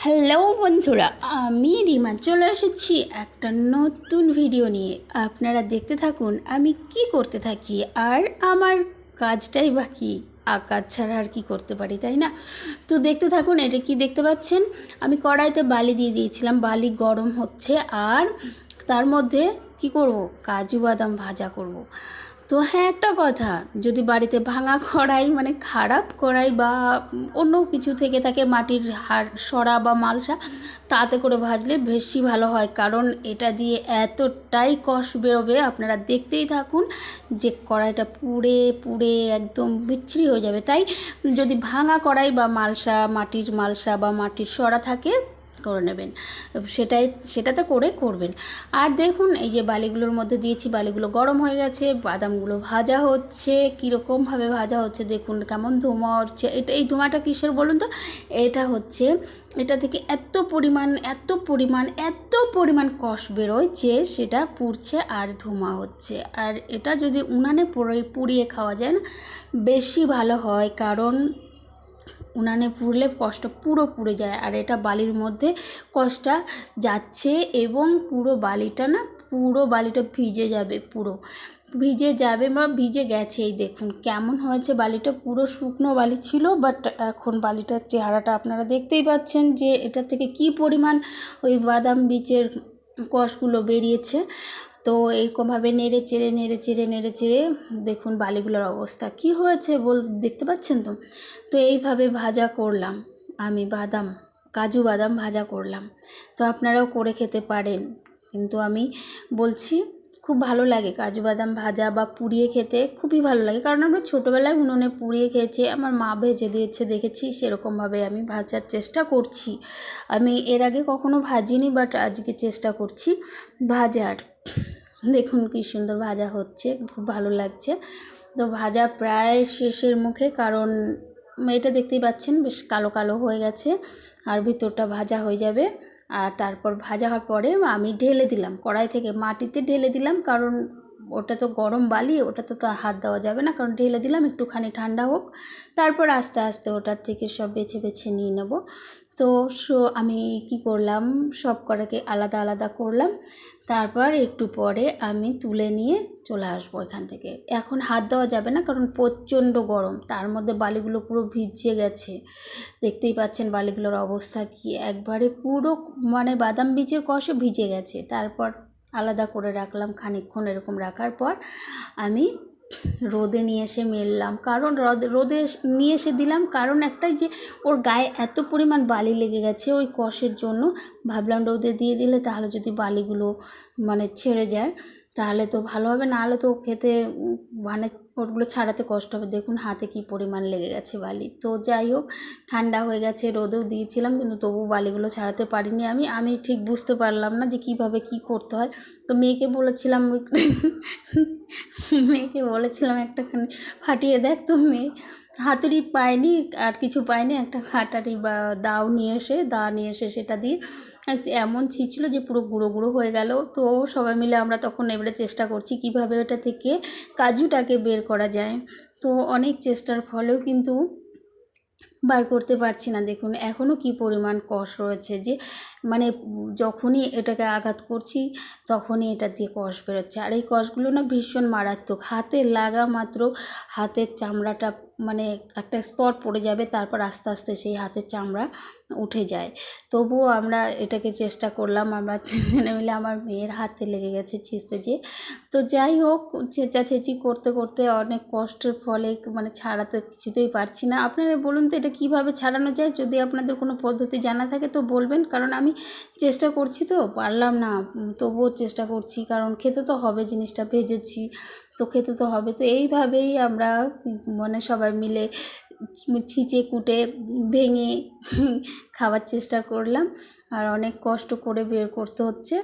Hello বন্ধুরা, আমি রিমা চলে এসেছি একটা নতুন ভিডিও নিয়ে। আপনারা দেখতে থাকুন আমি কি করতে থাকি, আর আমার কাজটাই বা কী, কাজ ছাড়া আর কি করতে পারি, তাই না? তো দেখতে থাকুন। এটা কি দেখতে পাচ্ছেন, আমি কড়াইতে বালি দিয়ে দিয়েছিলাম, বালি গরম হচ্ছে, আর তার মধ্যে কি করব, কাজু বাদাম ভাজা করব। তো হ্যাঁ, একটা কথা, যদি বাড়িতে ভাঙা কড়াই মানে খারাপ কড়াই বা অন্য কিছু থেকে থাকে, মাটির সরা বা মালসা, তাতে করে ভাজলে বেশি ভালো হয়, কারণ এটা দিয়ে এতটাই কষ বেরোবে, আপনারা দেখতেই থাকুন যে কড়াইটা পুড়ে পুড়ে একদম বিচ্ছিরি হয়ে যাবে। তাই যদি ভাঙা কড়াই বা মালসা, মাটির মালসা বা মাটির সরা থাকে করে নেবেন, সেটাতে করে করবেন। আর দেখুন, এই যে বালিগুলোর মধ্যে দিয়েছি, বালিগুলো গরম হয়ে গেছে, বাদামগুলো ভাজা হচ্ছে। কীরকমভাবে ভাজা হচ্ছে দেখুন, কেমন ধোঁয়া হচ্ছে। এই ধোঁয়াটা কিসের বলুন তো? এটা হচ্ছে, এটা থেকে এত পরিমাণ কষ বেরোয় যে সেটা পুড়ছে আর ধোঁয়া হচ্ছে। আর এটা যদি উনানে পুড়িয়ে খাওয়া যায় না, বেশি ভালো হয়, কারণ উনানে পুড়লে কষটা পুরো পুড়ে যায়, আর এটা বালির মধ্যে কষটা যাচ্ছে, এবং পুরো বালিটা ভিজে যাবে, পুরো ভিজে যাবে বা ভিজে গেছে। এই দেখুন কেমন হয়েছে, বালিটা পুরো শুকনো বালি ছিল, বাট এখন বালিটার চেহারাটা আপনারা দেখতেই পাচ্ছেন যে এটা থেকে কি পরিমাণ ওই বাদাম বীজের কষগুলো বেরিয়েছে। তো এইরকমভাবে নেড়ে চেড়ে দেখুন বালিগুলোর অবস্থা কি হয়েছে দেখতে পাচ্ছেন তো। তো এইভাবে ভাজা করলাম আমি, কাজু বাদাম ভাজা করলাম। তো আপনারাও করে খেতে পারেন, কিন্তু আমি বলছি খুব ভালো লাগে কাজু বাদাম ভাজা বা পুড়িয়ে খেতে, খুবই ভালো লাগে, কারণ আমরা ছোটোবেলায় উনুনে পুড়িয়ে খেয়েছি, আমার মা ভেজে দিয়েছে দেখেছি, সেরকমভাবে আমি ভাজার চেষ্টা করছি। আমি এর আগে কখনো ভাজিনি, বাট আজকে চেষ্টা করছি ভাজার। দেখুন কি সুন্দর ভাজা হচ্ছে, খুব ভালো লাগছে। তো ভাজা প্রায় শেষের মুখে, কারণ এটা দেখতেই পাচ্ছেন বেশ কালো কালো হয়ে গেছে, আর ভিতরটা ভাজা হয়ে যাবে। আর তারপর ভাজা হওয়ার পরে আমি ঢেলে দিলাম কড়াই থেকে, মাটিতে ঢেলে দিলাম, কারণ ওটা তো গরম বালি, ওটা তো হাত দেওয়া যাবে না, কারণ ঢেলে দিলাম, একটুখানি ঠান্ডা হোক, তারপর আস্তে আস্তে ওটার থেকে সব বেছে নিয়ে নেব। তো আমি কি করলাম, সব কটাকে আলাদা আলাদা করলাম, তারপর একটু পরে আমি তুলে নিয়ে চলে আসবো এখান থেকে। এখন হাত দেওয়া যাবে না, কারণ প্রচণ্ড গরম, তার মধ্যে বালিগুলো পুরো ভিজে গেছে, দেখতেই পাচ্ছেন বালিগুলোর অবস্থা কি, একবারে পুরো মানে বাদাম বীজের কষে ভিজে গেছে। তারপর আলাদা করে রাখলাম খানিকক্ষণ, এরকম রাখার পর আমি রোদে নিয়ে এসে মেললাম, কারণ রোদে নিয়ে এসে দিলাম, কারণ একটাই যে ওর গায়ে এত পরিমাণ বালি লেগে গেছে ওই কষের জন্য, ভাবলাম রোদে দিয়ে দিলে তাহলে যদি বালিগুলো মানে ছেড়ে যায় তাহলে তো ভালো হবে, না হলে তো খেতে মানে ওগুলো ছাড়াতে কষ্ট হবে। দেখুন হাতে কি পরিমাণ লেগে গেছে বালি। তো যাই হোক, ঠান্ডা হয়ে গেছে, রোদেও দিয়েছিলাম, কিন্তু তবু বালিগুলো ছাড়াতে পারিনি। আমি ঠিক বুঝতে পারলাম না যে কিভাবে কি করতে হয়। তো মেয়েকে বলেছিলাম একটাখানি ফাটিয়ে দেখ। তো মেয়ে হাতুড়ি পায়নি আর কিছু পায়নি, একটা খাটারি বা দা নিয়ে এসে সেটা দিয়ে এমন ছিঁচলো যে পুরো গুঁড়ো গুঁড়ো হয়ে গেল। তো সবাই মিলে আমরা তখন এবারে চেষ্টা করছি কিভাবে ওটা থেকে কাজুটাকে বের করা যায়। তো অনেক চেষ্টার ফলেও কিন্তু বার করতে পারছি না। দেখুন এখনও কি পরিমাণ কষ রয়েছে, যে মানে যখনই এটাকে আঘাত করছি তখনই এটা দিয়ে কষ বেরোচ্ছে, আর এই কষগুলো না ভীষণ মারাত্মক। হাতে লাগা মাত্র হাতের চামড়াটা মানে একটা স্পট পড়ে যাবে, তারপর আস্তে আস্তে সেই হাতের চামড়া উঠে যায়। তবুও আমরা এটাকে চেষ্টা করলাম, আমরা তিনজনে মিলে, আমার মেয়ের হাতে লেগে গেছে ছিঁচতে যেয়ে। তো যাই হোক, ছেঁচাছেঁচি করতে করতে অনেক কষ্টের ফলে মানে ছাড়াতে কিছুতেই পারছি না। আপনারা বলুন তো এটা কীভাবে ছাড়ানো যায়? যদি আপনাদের কোনো পদ্ধতি জানা থাকে তো বলবেন, কারণ আমি চেষ্টা করছি, তো পারলাম না, তবুও চেষ্টা করছি, কারণ খেতে তো হবে, জিনিসটা ভেজেছি তো খেতে তো হবে। তো এইভাবেই আমরা মানে সবাই মিলে ছিঁচে কুটে ভেঙে খাওয়ার চেষ্টা করলাম, আর অনেক কষ্ট করে বের করতে হচ্ছে।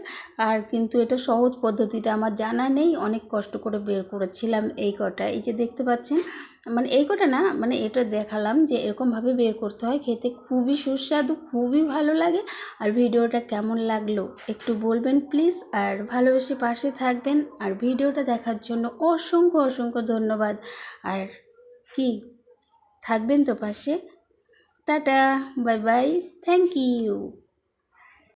আর কিন্তু এটা সহজ পদ্ধতিটা আমার জানা নেই, অনেক কষ্ট করে বের করেছিলাম এই কটা। এই যে দেখতে পাচ্ছেন, মানে এই কটা না, মানে এটা দেখালাম যে এরকমভাবে বের করতে হয়, খেতে খুবই সুস্বাদু, খুবই ভালো লাগে। আর ভিডিওটা কেমন লাগলো একটু বলবেন প্লিজ, আর ভালোবেসে পাশে থাকবেন। আর ভিডিওটা দেখার জন্য অসংখ্য ধন্যবাদ। আর কি থাকবেন তো পাশে। Tata, bye bye, thank you.